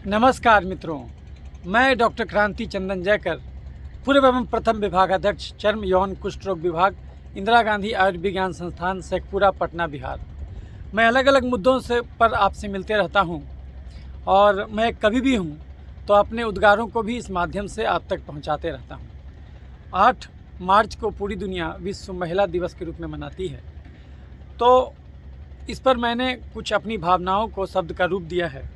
नमस्कार मित्रों, मैं डॉक्टर क्रांति चंदन जयकर, पूर्व एवं प्रथम विभागाध्यक्ष चर्म यौन कुष्ठ रोग विभाग, इंदिरा गांधी आयुर्विज्ञान संस्थान, शेखपुरा, पटना, बिहार। मैं अलग अलग मुद्दों से पर आपसे मिलते रहता हूं और मैं कभी भी हूं तो अपने उद्गारों को भी इस माध्यम से आप तक पहुंचाते रहता हूं। 8 मार्च को पूरी दुनिया विश्व महिला दिवस के रूप में मनाती है, तो इस पर मैंने कुछ अपनी भावनाओं को शब्द का रूप दिया है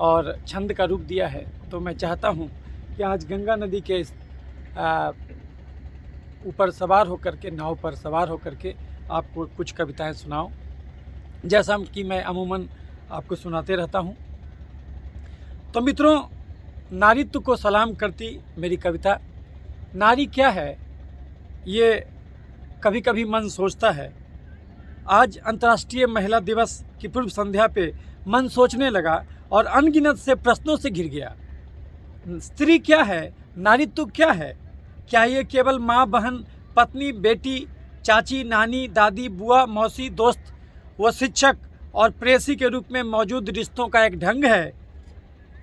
और छंद का रूप दिया है। तो मैं चाहता हूं कि आज गंगा नदी के ऊपर सवार होकर के, नाव पर सवार होकर के आपको कुछ कविताएं सुनाऊं, जैसा कि मैं अमूमन आपको सुनाते रहता हूं। तो मित्रों, नारीत्व को सलाम करती मेरी कविता। नारी क्या है, ये कभी कभी मन सोचता है। आज अंतर्राष्ट्रीय महिला दिवस की पूर्व संध्या पे मन सोचने लगा और अनगिनत से प्रश्नों से घिर गया। स्त्री क्या है, नारीत्व क्या है? क्या ये केवल माँ, बहन, पत्नी, बेटी, चाची, नानी, दादी, बुआ, मौसी, दोस्त व शिक्षक और प्रेयसी के रूप में मौजूद रिश्तों का एक ढंग है,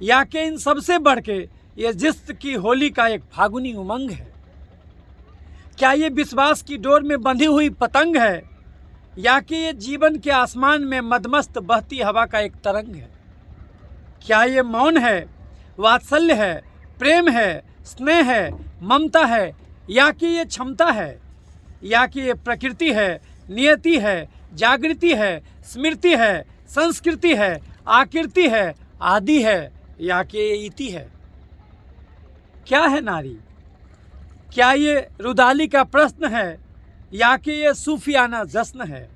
या कि इन सबसे बढ़ के ये जिस्म की होली का एक फागुनी उमंग है? क्या ये विश्वास की डोर में बंधी हुई पतंग है, या कि ये जीवन के आसमान में मदमस्त बहती हवा का एक तरंग है? क्या ये मौन है, वात्सल्य है, प्रेम है, स्नेह है, ममता है, या कि ये क्षमता है, या कि ये प्रकृति है, नियति है, जागृति है, स्मृति है, संस्कृति है, आकृति है, आदि है, या कि ये इति है? क्या है नारी? क्या ये रुदाली का प्रश्न है, या कि ये सूफियाना जश्न है?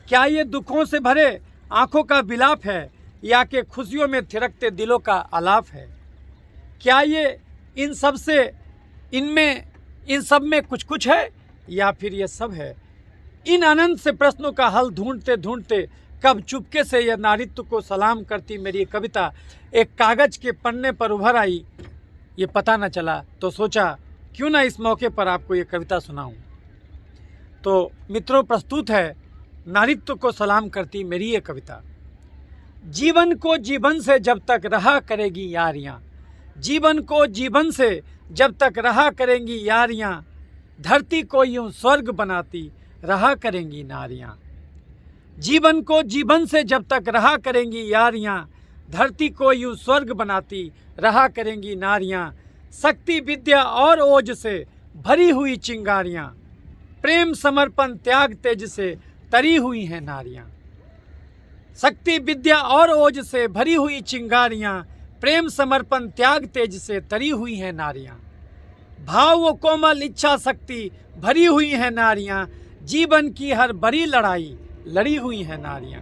क्या ये दुखों से भरे आंखों का विलाप है, या कि खुशियों में थिरकते दिलों का आलाप है? क्या ये इन सब में कुछ कुछ है, या फिर ये सब है? इन अनंत से प्रश्नों का हल ढूंढते ढूंढते कब चुपके से यह नारीत्व को सलाम करती मेरी ये कविता एक कागज के पन्ने पर उभर आई, ये पता न चला। तो सोचा क्यों ना इस मौके पर आपको ये कविता सुनाऊं। तो मित्रों, प्रस्तुत है नारीत्व को सलाम करती मेरी ये कविता। जीवन को जीवन से जब तक रहा करेगी यारियां, जीवन को जीवन से जब तक रहा करेंगी यारियां, धरती को यूं स्वर्ग बनाती रहा करेंगी नारियां। जीवन को जीवन से जब तक रहा करेंगी यारियां, धरती को यूं स्वर्ग बनाती रहा करेंगी नारियां। शक्ति, विद्या और ओज से भरी हुई चिंगारियां, प्रेम, समर्पण, त्याग, तेज से तरी हुई हैं नारियां। शक्ति, विद्या और ओज से भरी हुई चिंगारियां, प्रेम, समर्पण, त्याग, तेज से तरी हुई हैं नारियां। भाव व कोमल इच्छा शक्ति भरी हुई हैं नारियां, जीवन की हर बड़ी लड़ाई लड़ी हुई हैं नारियां।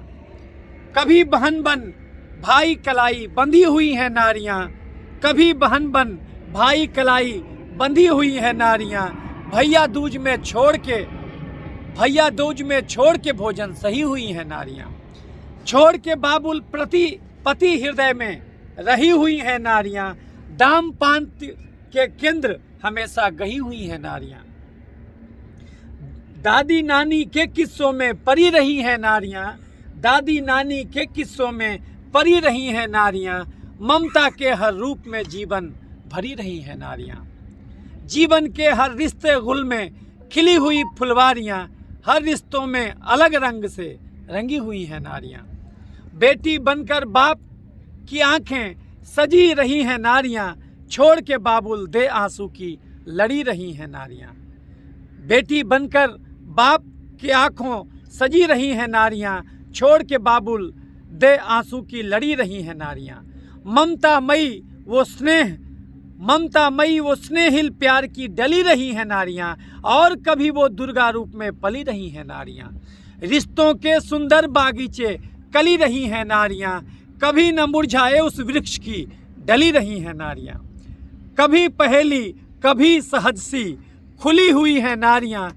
कभी बहन बन भाई कलाई बंधी हुई हैं नारियां, कभी बहन बन भाई कलाई बंधी हुई हैं नारियां। भैया दूज में छोड़ के भोजन सही हुई हैं नारियां। छोड़ के बाबुल प्रति पति हृदय में रही हुई हैं नारियां। दाम पान के केंद्र हमेशा गही हुई हैं नारियां। दादी नानी के किस्सों में परी रही हैं नारियां, दादी नानी के किस्सों में परी रही हैं नारियां। ममता के हर रूप में जीवन भरी रही हैं नारियां। जीवन के हर रिश्ते गुल में खिली हुई फुलवारियां, हर रिश्तों में अलग रंग से रंगी हुई हैं नारियां। बेटी बनकर बाप की आंखें सजी रही हैं नारियां, छोड़ के बाबुल दे आंसू की लड़ी रही हैं नारियां। बेटी बनकर बाप की आंखों सजी रही हैं नारियां, छोड़ के बाबुल दे आंसू की लड़ी रही हैं नारियां। ममतामयी वो स्नेहिल प्यार की डली रही हैं नारियां, और कभी वो दुर्गा रूप में पली रही हैं नारियां। रिश्तों के सुंदर बागीचे कली रही हैं नारियां, कभी न मुरझाए उस वृक्ष की डली रही हैं नारियां। कभी पहेली कभी सहज सी खुली हुई हैं नारियां,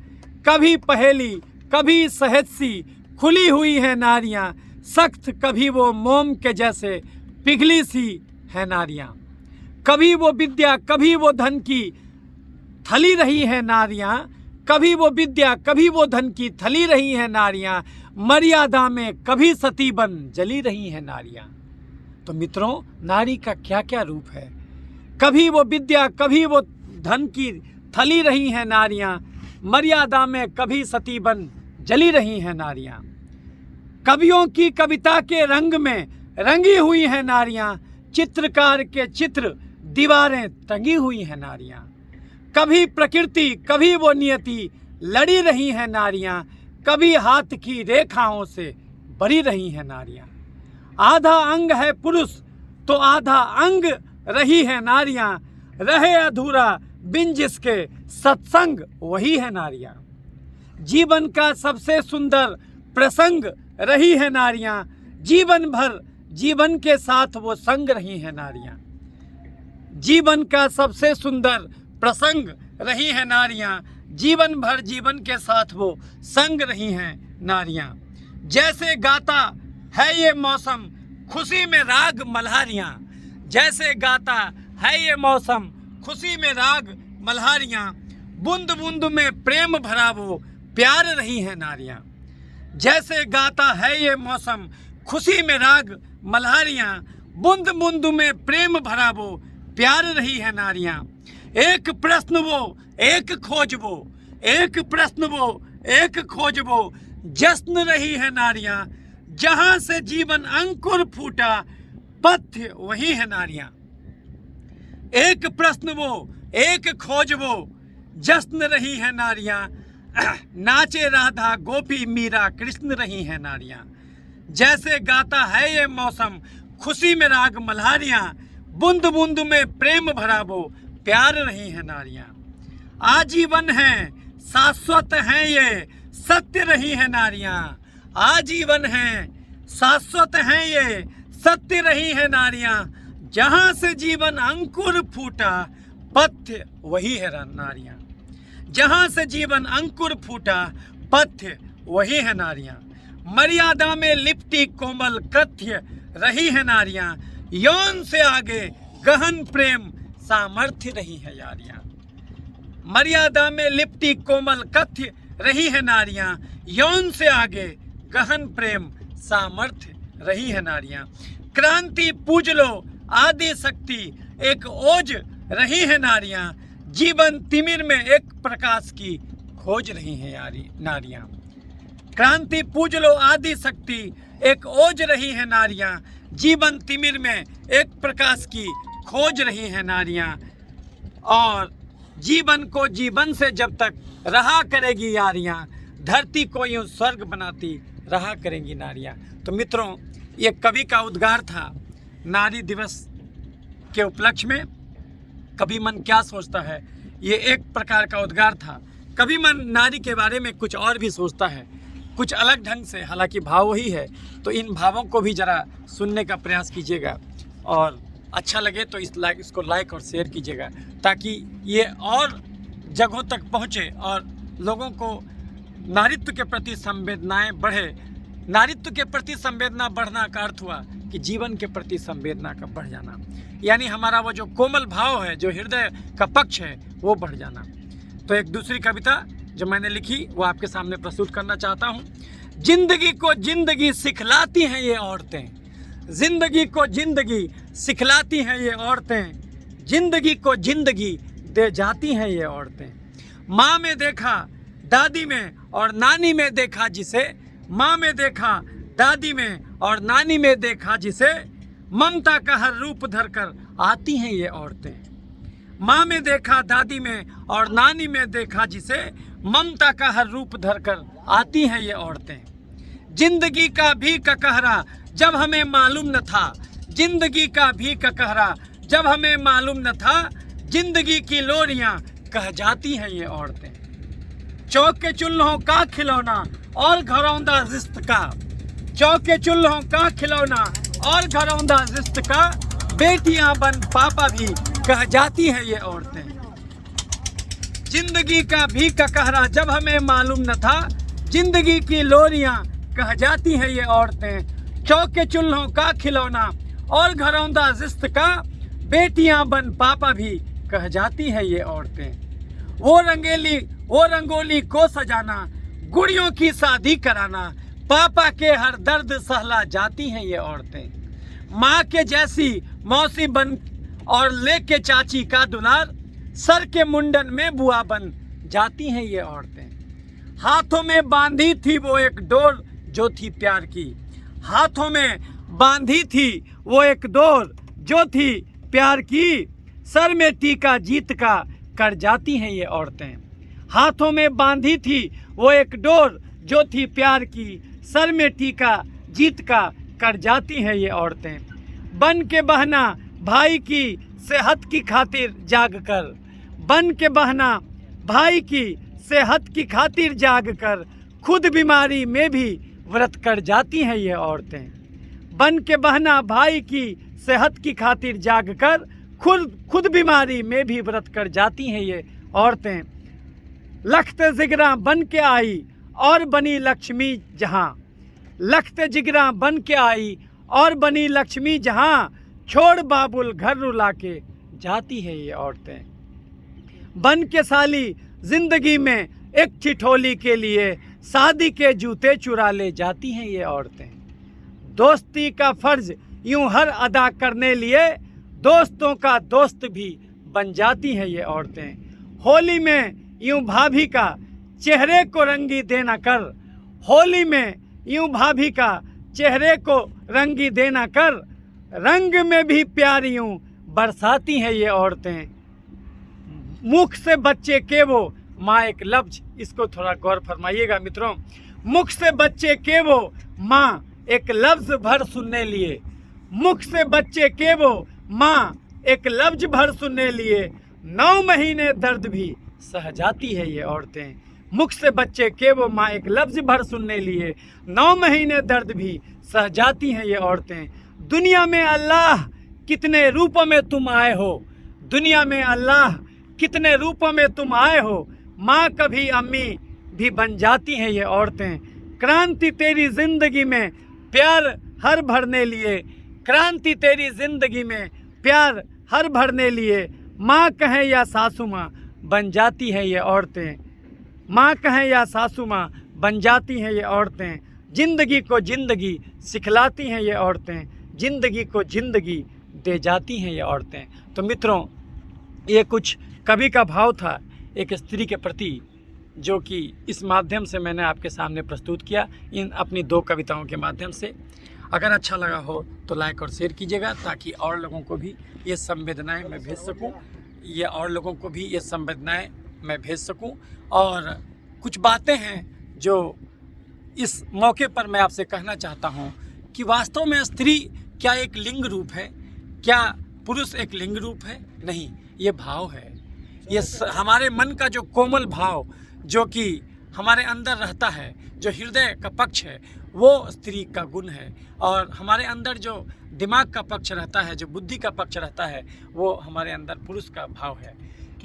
कभी पहेली कभी सहज सी खुली हुई हैं नारियां। सख्त कभी वो मोम के जैसे पिघली सी हैं नारियां। कभी वो विद्या कभी वो धन की थली रही हैं नारियां, कभी वो विद्या कभी वो धन की थली रही हैं नारियां। मर्यादा में कभी सती बन जली रही हैं नारियां। तो मित्रों, नारी का क्या क्या रूप है। कभी वो विद्या, कभी वो धन की थली रही हैं नारियां, मर्यादा में कभी सती बन जली रही हैं नारियां। कवियों की कविता के रंग में रंगी हुई हैं नारियां, चित्रकार के चित्र दीवारें टंगी हुई हैं नारियां। कभी प्रकृति, कभी वो नियति लड़ी रही हैं नारियां, कभी हाथ की रेखाओं से बड़ी रही हैं नारियां। आधा अंग है पुरुष तो आधा अंग रही है नारियां, रहे अधूरा बिन जिसके सत्संग वही है नारियां। जीवन का सबसे सुंदर प्रसंग रही है नारियां, जीवन भर जीवन के साथ वो संग रही है नारियां। जीवन का सबसे सुंदर प्रसंग रही है नारियां, जीवन भर जीवन के साथ वो संग रही हैं नारियां। जैसे गाता है ये मौसम खुशी में राग मल्हारियां, जैसे गाता है ये मौसम खुशी में राग मल्हारियां, बूंद बूंद में प्रेम भरा वो प्यार रही हैं नारियां। जैसे गाता है ये मौसम खुशी में राग मल्हारियां, बूंद बूंद में प्रेम भरा वो प्यार रही है नारियां। एक प्रश्न वो एक खोज वो, एक प्रश्न वो एक खोज वो, जश्न रही है नारियां, जहां से जीवन अंकुर फूटा पथ्य वही है नारियां। एक प्रश्न वो एक खोज वो, जश्न रही है नारियां, नाचे राधा गोपी मीरा कृष्ण रही है नारियां। जैसे गाता है ये मौसम खुशी में राग मल्हारियां, बूंद बूंद में प्रेम भरा वो प्यार रही है नारियां। आजीवन है शाश्वत है ये सत्य रही है नारियां, आजीवन है शाश्वत है ये सत्य रही है नारियां, जहां से जीवन अंकुर फूटा पथ्य वही है नारियां। जहां से जीवन अंकुर फूटा पथ्य वही है नारियां। मर्यादा में लिपटी कोमल कथ्य रही है नारियां, यौन से आगे गहन प्रेम सामर्थ्य रही है यारियां। मर्यादा में लिपटी कोमल कथ्य रही है नारियां, यौन से आगे गहन प्रेम सामर्थ्य रही है नारियां। क्रांति पूज लो आदि शक्ति एक ओज रही है नारियां, जीवन तिमिर में एक प्रकाश की खोज रही है नारियां। क्रांति पूज लो आदि शक्ति एक ओज रही है नारियां, जीवन तिमिर में एक प्रकाश की खोज रही है नारियां। और जीवन को जीवन से जब तक रहा करेगी यारियां, धरती को यूं स्वर्ग बनाती रहा करेंगी नारियां। तो मित्रों, ये कवि का उद्गार था नारी दिवस के उपलक्ष्य में। कवि मन क्या सोचता है, ये एक प्रकार का उद्गार था। कवि मन नारी के बारे में कुछ और भी सोचता है, कुछ अलग ढंग से, हालांकि भाव वही है। तो इन भावों को भी ज़रा सुनने का प्रयास कीजिएगा, और अच्छा लगे तो इसको लाइक और शेयर कीजिएगा, ताकि ये और जगहों तक पहुँचे और लोगों को नारित्व के प्रति संवेदनाएं बढ़े। नारित्व के प्रति संवेदना बढ़ना का अर्थ हुआ कि जीवन के प्रति संवेदना का बढ़ जाना, यानी हमारा वो जो कोमल भाव है, जो हृदय का पक्ष है, वो बढ़ जाना। तो एक दूसरी कविता जो मैंने लिखी वो आपके सामने प्रस्तुत करना चाहता हूँ। जिंदगी को जिंदगी सिखलाती हैं ये औरतें, जिंदगी को जिंदगी सिखलाती हैं ये औरतें, जिंदगी को जिंदगी दे जाती हैं ये औरतें। माँ में देखा दादी में और नानी में देखा जिसे, माँ में देखा दादी में और नानी में देखा जिसे, ममता का हर रूप धरकर आती हैं ये औरतें। माँ में देखा दादी में और नानी में देखा जिसे, ममता का हर रूप धरकर आती हैं ये औरतें। जिंदगी का भी ककहरा जब हमें मालूम न था, जिंदगी का भी ककहरा जब हमें मालूम न था, जिंदगी की लोरियां कह जाती हैं ये औरतें। चौक के चूल्हों का खिलौना और घरौंदा रिश्त का, चौक के चूल्हों का खिलौना और घरौंदा रिश्त का, बेटियां बन पापा भी कह जाती हैं ये औरतें। जिंदगी का भी ककहरा जब हमें मालूम न था, जिंदगी की लोरियां कह जाती हैं ये औरतें। चौक के चूल्हों का खिलौना और घरौंदा रिश्त का, बेटियां बन पापा भी कह जाती हैं ये औरतें। वो रंगोली को सजाना, गुड़ियों की शादी कराना, पापा के हर दर्द सहला जाती हैं ये औरतें। माँ के जैसी मौसी बन और लेके चाची का दुलार, सर के मुंडन में बुआ बन जाती हैं ये औरतें। हाथों में बांधी थी वो एक डोर जो थी प्यार की, हाथों में बांधी थी वो एक डोर जो थी प्यार की, सर में टीका जीत का कर जाती हैं ये औरतें। हाथों में बांधी थी वो एक डोर जो थी प्यार की, सर में टीका जीत का कर जाती हैं ये औरतें। बन के बहना भाई की सेहत की खातिर जाग कर, बन के बहना भाई की सेहत की खातिर जाग कर, खुद बीमारी में भी व्रत कर जाती हैं ये औरतें। बन के बहना भाई की सेहत की खातिर जाग कर, खुद बीमारी में भी व्रत कर जाती हैं ये औरतें। लखत जिगरा बन के आई और बनी लक्ष्मी जहाँ, लखत जिगरा बन के आई और बनी लक्ष्मी जहाँ, छोड़ बाबुल घर रुला के जाती है ये औरतें। बन के साली जिंदगी में एक ठिठोली के लिए, शादी के जूते चुरा ले जाती हैं ये औरतें। दोस्ती का फर्ज यूं हर अदा करने लिए, दोस्तों का दोस्त भी बन जाती हैं ये औरतें। होली में यूं भाभी का चेहरे को रंगी देना कर, होली में यूं भाभी का चेहरे को रंगी देना कर, रंग में भी प्यार यूं बरसाती हैं ये औरतें। मुख से बच्चे के वो माँ एक लफ्ज, इसको थोड़ा गौर फरमाइएगा मित्रों। मुख से बच्चे के वो माँ एक लफ्ज भर सुनने लिए, मुख से बच्चे के वो माँ एक लफ्ज भर सुनने लिए, 9 महीने दर्द भी सह जाती है ये औरतें। मुख से बच्चे के वो माँ एक लफ्ज भर सुनने लिए, 9 महीने दर्द भी सह जाती हैं ये औरतें। दुनिया में अल्लाह कितने रूपों में तुम आए हो, दुनिया में अल्लाह कितने रूपों में तुम आए हो, माँ कभी अम्मी भी बन जाती हैं ये औरतें। क्रांति तेरी जिंदगी में प्यार हर भरने लिए, क्रांति तेरी जिंदगी में प्यार हर भरने लिए, माँ कहें या सासू माँ बन जाती हैं ये औरतें। माँ कहें या सासू माँ बन जाती हैं ये औरतें। जिंदगी को जिंदगी सिखलाती हैं ये औरतें, जिंदगी को जिंदगी दे जाती हैं ये औरतें। तो मित्रों, ये कुछ कवि का भाव था एक स्त्री के प्रति, जो कि इस माध्यम से मैंने आपके सामने प्रस्तुत किया, इन अपनी 2 कविताओं के माध्यम से। अगर अच्छा लगा हो तो लाइक और शेयर कीजिएगा, ताकि और लोगों को भी ये संवेदनाएं मैं भेज सकूं, ये और लोगों को भी ये संवेदनाएं मैं भेज सकूं। और कुछ बातें हैं जो इस मौके पर मैं आपसे कहना चाहता हूं कि वास्तव में स्त्री क्या एक लिंग रूप है, क्या पुरुष एक लिंग रूप है? नहीं, ये भाव है। ये हमारे मन का जो कोमल भाव जो कि हमारे अंदर रहता है, जो हृदय का पक्ष है, वो स्त्री का गुण है। और हमारे अंदर जो दिमाग का पक्ष रहता है, जो बुद्धि का पक्ष रहता है, वो हमारे अंदर पुरुष का भाव है।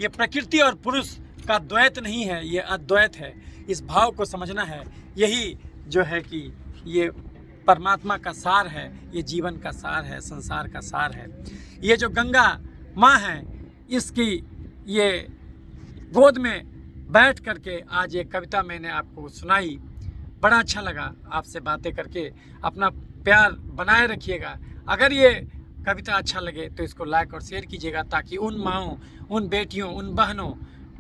ये प्रकृति और पुरुष का द्वैत नहीं है, ये अद्वैत है। इस भाव को समझना है, यही जो है कि ये परमात्मा का सार है, ये जीवन का सार है, संसार का सार है। ये जो गंगा माँ है, इसकी ये गोद में बैठ करके आज ये कविता मैंने आपको सुनाई। बड़ा अच्छा लगा आपसे बातें करके। अपना प्यार बनाए रखिएगा। अगर ये कविता अच्छा लगे तो इसको लाइक और शेयर कीजिएगा, ताकि उन माँओं, उन बेटियों, उन बहनों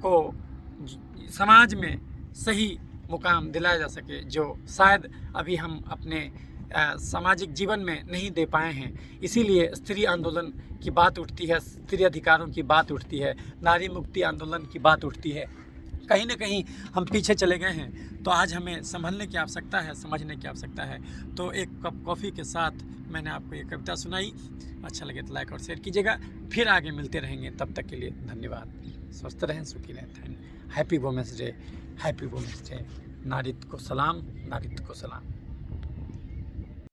को समाज में सही मुकाम दिलाया जा सके, जो शायद अभी हम अपने सामाजिक जीवन में नहीं दे पाए हैं। इसीलिए स्त्री आंदोलन की बात उठती है, स्त्री अधिकारों की बात उठती है, नारी मुक्ति आंदोलन की बात उठती है। कहीं ना कहीं हम पीछे चले गए हैं, तो आज हमें संभलने की आवश्यकता है, समझने की आवश्यकता है। तो एक कप कॉफ़ी के साथ मैंने आपको ये कविता सुनाई। अच्छा लगे तो लाइक और शेयर कीजिएगा। फिर आगे मिलते रहेंगे, तब तक के लिए धन्यवाद। स्वस्थ रहें, सुखी रहें। Happy women's day, happy women's day. नारित्व को सलाम, नारित्व को सलाम।